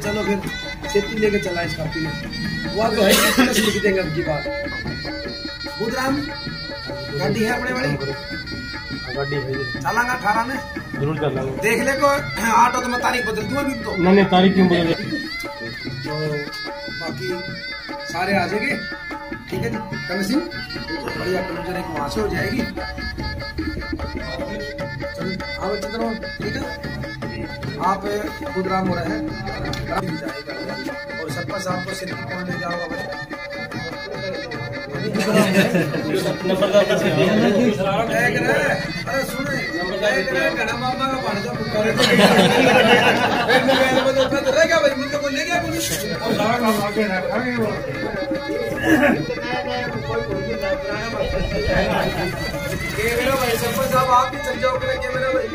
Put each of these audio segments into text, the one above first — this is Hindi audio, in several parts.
चलो फिर सेफ्टी लेके चला इसका पीने वो तो है लिख देंगे अब की बात। बुधराम गाड़ी है अपने वाली गाड़ी है चलांगा 18 में जरूर चलांगे देख ले को ऑटो तो मैं तारीख बदल दूंगा अभी तो नहीं तारीख क्यों बदल तो बाकी सारे आ जाएंगे ठीक है जी कम सिंह बढ़िया कलर एक वहां से हो जाएगी। चलो आओ चंद्रमा ठीक है आप बुधराम हो रहे हैं और सरपंच साहब को सिर्फ कौन ले जाओगा भाई अरे सुने घना मामा का पानी का क्या भाई मुझे कोई ले गया भाई सरपंच साहब आप भी चल जाओ कैमरा भाई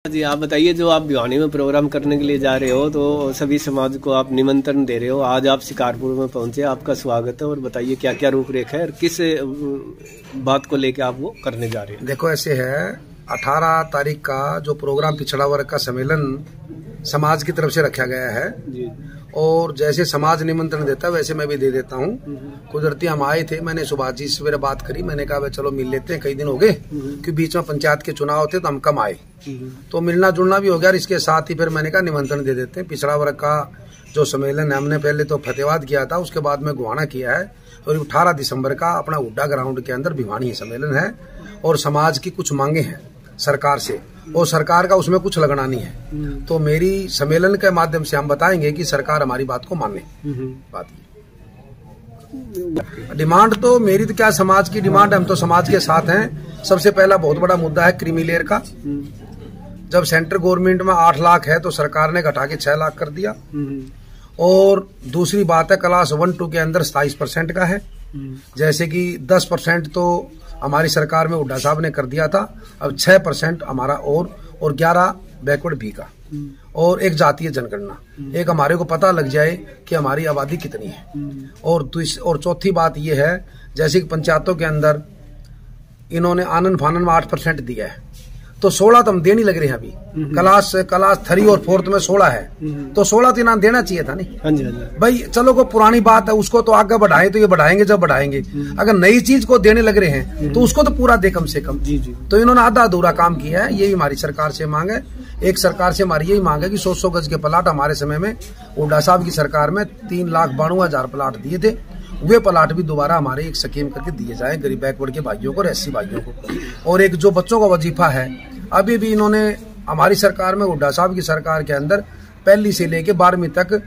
जी। आप बताइए जो आप भिवानी में प्रोग्राम करने के लिए जा रहे हो तो सभी समाज को आप निमंत्रण दे रहे हो। आज आप शिकारपुर में पहुंचे, आपका स्वागत है और बताइए क्या क्या रूपरेखा है और किस बात को लेकर आप वो करने जा रहे हैं। देखो ऐसे है 18 तारीख का जो प्रोग्राम पिछड़ा वर्ग का सम्मेलन समाज की तरफ से रखा गया है जी। और जैसे समाज निमंत्रण देता है वैसे मैं भी दे देता हूँ। कुदरती हम आए थे, मैंने सुभाष जी से मेरे बात करी, मैंने कहा चलो मिल लेते हैं, कई दिन हो गए कि बीच में पंचायत के चुनाव थे तो हम कम आए तो मिलना जुलना भी हो गया। इसके साथ ही फिर मैंने कहा निमंत्रण दे देते हैं। पिछड़ा वर्ग का जो सम्मेलन है हमने पहले तो फतेहाबाद किया था, उसके बाद में गोहाना किया है और 18 दिसंबर का अपना हुड्डा ग्राउंड के अंदर भिवानी सम्मेलन है। और समाज की कुछ मांगे हैं सरकार से और सरकार का उसमें कुछ लगना नहीं है तो मेरी सम्मेलन के माध्यम से हम बताएंगे कि सरकार हमारी बात को माने। बात डिमांड तो मेरी तो क्या समाज की डिमांड है, हम तो समाज के साथ हैं। सबसे पहला बहुत बड़ा मुद्दा है क्रीमी लेयर का। जब सेंट्रल गवर्नमेंट में 8 लाख है तो सरकार ने घटा के 6 लाख कर दिया। और दूसरी बात है क्लास 1-2 के अंदर 27% का है, जैसे कि 10% तो हमारी सरकार में हुड्डा साहब ने कर दिया था, अब 6% हमारा और 11 बैकवर्ड बी का और एक जातीय जनगणना, एक हमारे को पता लग जाए कि हमारी आबादी कितनी है। और चौथी बात यह है जैसे कि पंचायतों के अंदर इन्होंने आनंद फानन में 8% दिया है तो 16 तो हम देने लग रहे हैं अभी। क्लास 3 और 4 में 16 है तो 16 तो इनाम देना चाहिए था नहीं। हाँ जी भाई चलो को पुरानी बात है उसको तो आगे बढ़ाएं तो ये बढ़ाएंगे जब बढ़ाएंगे। अगर नई चीज को देने लग रहे हैं तो उसको तो पूरा दे कम से कम। तो इन्होंने आधा अधूरा काम किया है। यही हमारी सरकार से मांग है। एक सरकार से हमारी यही मांग है कि 100 गज के प्लाट हमारे समय में हुड्डा साहब की सरकार में 3,92,000 प्लाट दिए थे, वे प्लाट भी दोबारा हमारे एक स्कीम करके दिए जाए गरीब बैकवर्ड के भाइयों को और SC भाइयों को। और एक जो बच्चों का वजीफा है अभी भी इन्होंने हमारी सरकार में हुड्डा साहब की सरकार के अंदर पहली से लेके 12वीं तक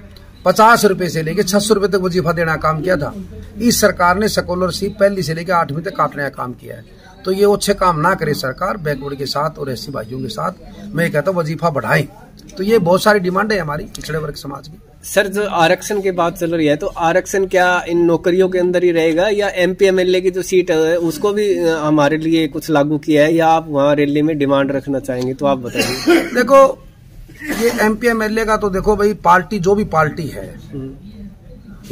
50 रुपए से लेके 600 रुपए तक वजीफा देना काम किया था। इस सरकार ने स्कॉलरशिप पहली से लेके 8वीं तक काटने का काम किया है। तो ये अच्छे काम ना करे सरकार बैकवर्ड के साथ और SC भाइयों के साथ। मैं कहता हूँ वजीफा बढ़ाएं। तो ये बहुत सारी डिमांड है हमारी पिछड़े वर्ग समाज की। सर जो आरक्षण की बात चल रही है तो आरक्षण क्या इन नौकरियों के अंदर ही रहेगा या MP MLA की जो सीट है उसको भी हमारे लिए कुछ लागू किया है या आप वहाँ रैली में डिमांड रखना चाहेंगे तो आप बताइए। देखो ये MP MLA का तो देखो भाई पार्टी जो भी पार्टी है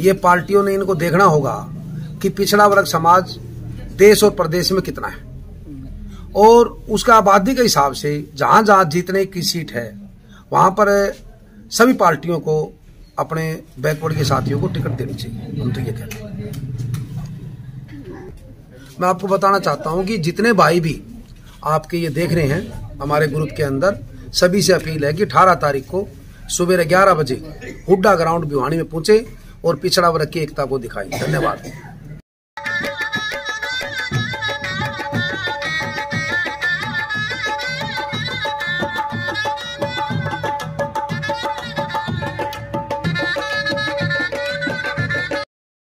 ये पार्टियों ने इनको देखना होगा कि पिछड़ा वर्ग समाज देश और प्रदेश में कितना है और उसका आबादी के हिसाब से जहां जहां जीतने की सीट है वहां पर सभी पार्टियों को अपने बैकवर्ड के साथियों को टिकट देनी चाहिए। हम तो ये कहते हैं। मैं आपको बताना चाहता हूं कि जितने भाई भी आपके ये देख रहे हैं हमारे ग्रुप के अंदर सभी से अपील है कि 18 तारीख को सुबह 11 बजे हुड्डा ग्राउंड भिवानी में पहुंचे और पिछड़ा वर्ग की एकता को दिखाएं। धन्यवाद।